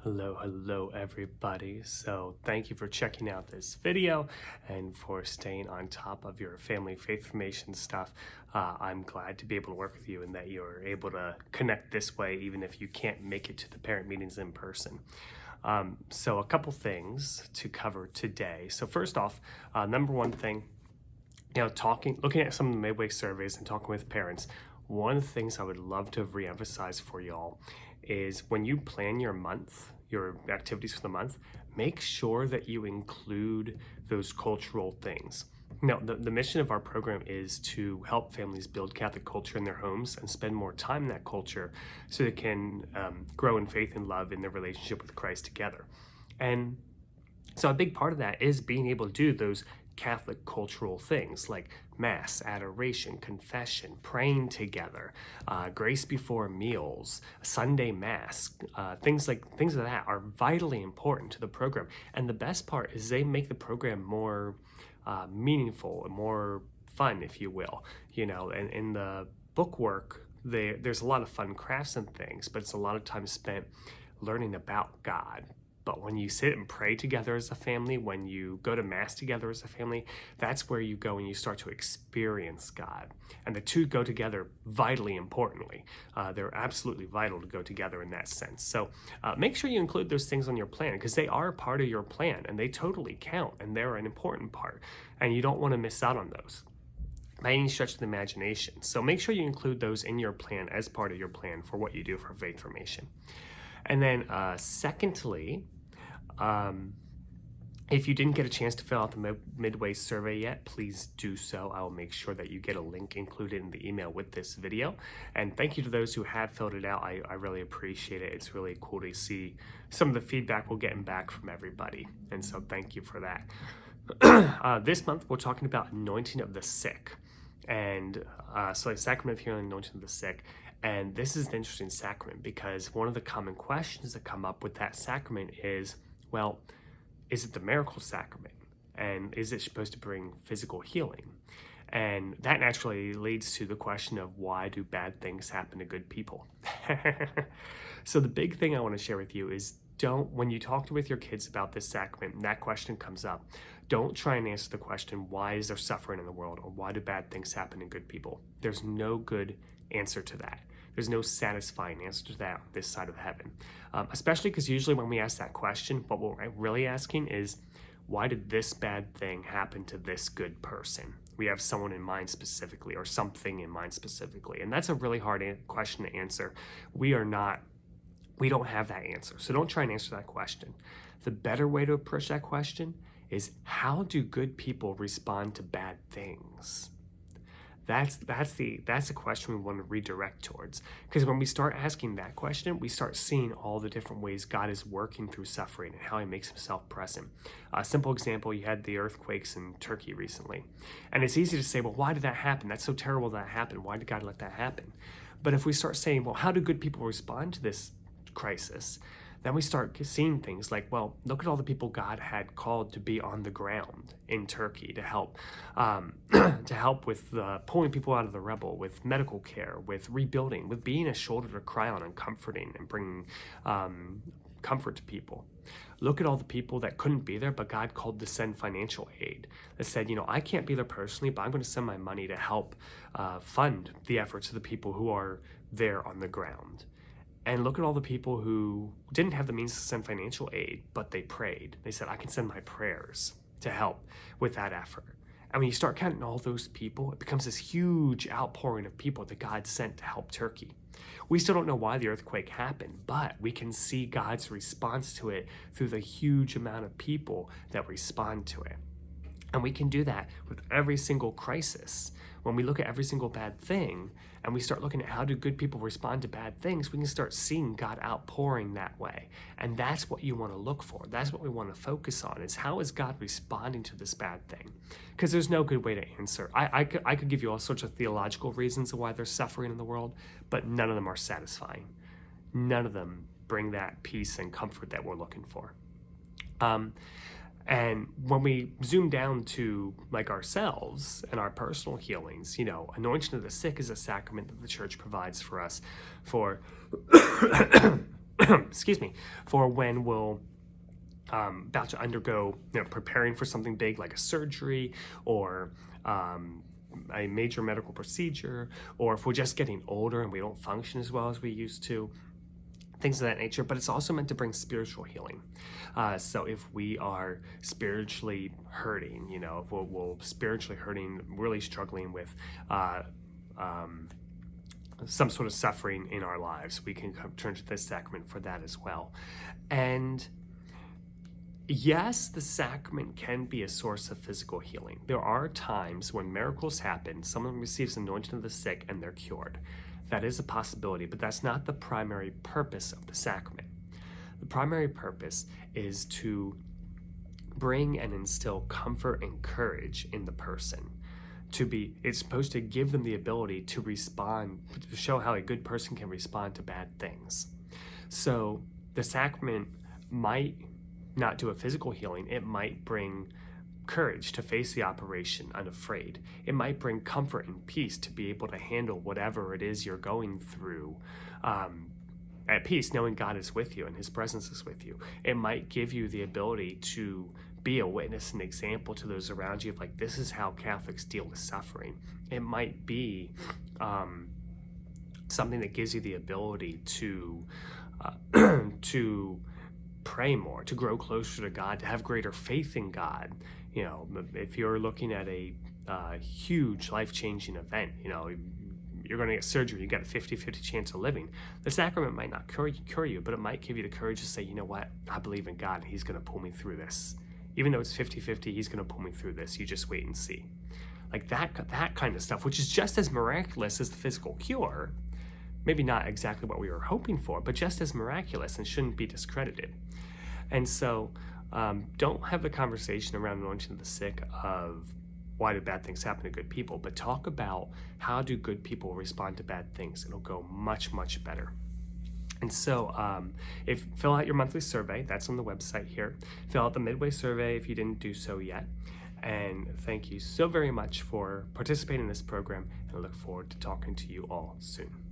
Hello everybody. So thank you for checking out this video and for staying on top of your family faith formation stuff. I'm glad to be able to work with you and that you're able to connect this way even if you can't make it to the parent meetings in person. So a couple things to cover today. So first off, number one thing, looking at some of the Midway surveys and talking with parents, one of the things I would love to reemphasize for y'all is when you plan your month, your activities for the month, make sure that you include those cultural things. Now, the mission of our program is to help families build Catholic culture in their homes and spend more time in that culture so they can grow in faith and love in their relationship with Christ together. And so a big part of that is being able to do those Catholic cultural things like Mass, adoration, confession, praying together, grace before meals, Sunday Mass, things of that are vitally important to the program. And the best part is they make the program more meaningful and more fun, if you will. And in the book work, there's a lot of fun crafts and things, but it's a lot of time spent learning about God. But when you sit and pray together as a family, when you go to Mass together as a family, that's where you go and you start to experience God. And the two go together vitally importantly. They're absolutely vital to go together in that sense. So make sure you include those things on your plan because they are part of your plan and they totally count and they're an important part. And you don't want to miss out on those by any stretch of the imagination. So make sure you include those in your plan as part of your plan for what you do for faith formation. And then secondly, if you didn't get a chance to fill out the Midway survey yet, please do so. I will make sure that you get a link included in the email with this video. And thank you to those who have filled it out. I really appreciate it. It's really cool to see some of the feedback we're getting back from everybody. And so thank you for that. This month, we're talking about anointing of the sick. And so like sacrament of healing, anointing of the sick. And this is an interesting sacrament because one of the common questions that come up with that sacrament is, well, is it the miracle sacrament? And is it supposed to bring physical healing? And that naturally leads to the question of why do bad things happen to good people? So the big thing I want to share with you is when you talk with your kids about this sacrament and that question comes up, don't try and answer the question, why is there suffering in the world? Or why do bad things happen to good people? There's no good answer to that. There's no satisfying answer to that on this side of heaven. Especially because usually when we ask that question, what we're really asking is, why did this bad thing happen to this good person? We have someone in mind specifically or something in mind specifically. And that's a really hard question to answer. We don't have that answer. So don't try and answer that question. The better way to approach that question is, how do good people respond to bad things? That's the question we want to redirect towards. Because when we start asking that question, we start seeing all the different ways God is working through suffering and how he makes himself present. A simple example, you had the earthquakes in Turkey recently. And it's easy to say, well, why did that happen? That's so terrible that happened. Why did God let that happen? But if we start saying, well, how do good people respond to this crisis? Then we start seeing things like, well, look at all the people God had called to be on the ground in Turkey to help with pulling people out of the rubble, with medical care, with rebuilding, with being a shoulder to cry on and comforting and bringing comfort to people. Look at all the people that couldn't be there, but God called to send financial aid. That said, I can't be there personally, but I'm going to send my money to help fund the efforts of the people who are there on the ground. And look at all the people who didn't have the means to send financial aid, but they prayed. They said, I can send my prayers to help with that effort. And when you start counting all those people, it becomes this huge outpouring of people that God sent to help Turkey. We still don't know why the earthquake happened, but we can see God's response to it through the huge amount of people that respond to it. And we can do that with every single crisis. When we look at every single bad thing and we start looking at how do good people respond to bad things, we can start seeing God outpouring that way. And that's what you want to look for. That's what we want to focus on, is how is God responding to this bad thing? Because there's no good way to answer. I could give you all sorts of theological reasons of why there's suffering in the world, but none of them are satisfying. None of them bring that peace and comfort that we're looking for. And when we zoom down to like ourselves and our personal healings, anointing of the sick is a sacrament that the church provides for us for excuse me, for when we'll about to undergo, preparing for something big like a surgery or a major medical procedure, or if we're just getting older and we don't function as well as we used to, things of that nature. But it's also meant to bring spiritual healing. So if we are spiritually hurting, if we're spiritually hurting, really struggling with some sort of suffering in our lives, we can turn to this sacrament for that as well. And yes, the sacrament can be a source of physical healing. There are times when miracles happen, someone receives anointing of the sick and they're cured. That is a possibility, but that's not the primary purpose of the sacrament. The primary purpose is to bring and instill comfort and courage in the person. It's supposed to give them the ability to respond, to show how a good person can respond to bad things. So the sacrament might not do a physical healing. It might bring courage to face the operation unafraid. It might bring comfort and peace to be able to handle whatever it is you're going through at peace, knowing God is with you and his presence is with you. It might give you the ability to be a witness and example to those around you of like, this is how Catholics deal with suffering. It might be something that gives you the ability to to pray more, to grow closer to God, to have greater faith in God. If you're looking at a huge life-changing event, you're going to get surgery, you got a 50-50 chance of living. The sacrament might not cure you, but it might give you the courage to say, you know what, I believe in God and he's going to pull me through this. Even though it's 50-50, he's going to pull me through this. You just wait and see. Like that kind of stuff, which is just as miraculous as the physical cure. Maybe not exactly what we were hoping for, but just as miraculous and shouldn't be discredited. And so don't have the conversation around anointing of the sick of why do bad things happen to good people, but talk about how do good people respond to bad things. It'll go much, much better. And so fill out your monthly survey. That's on the website here. Fill out the Midway survey if you didn't do so yet. And thank you so very much for participating in this program, and I look forward to talking to you all soon.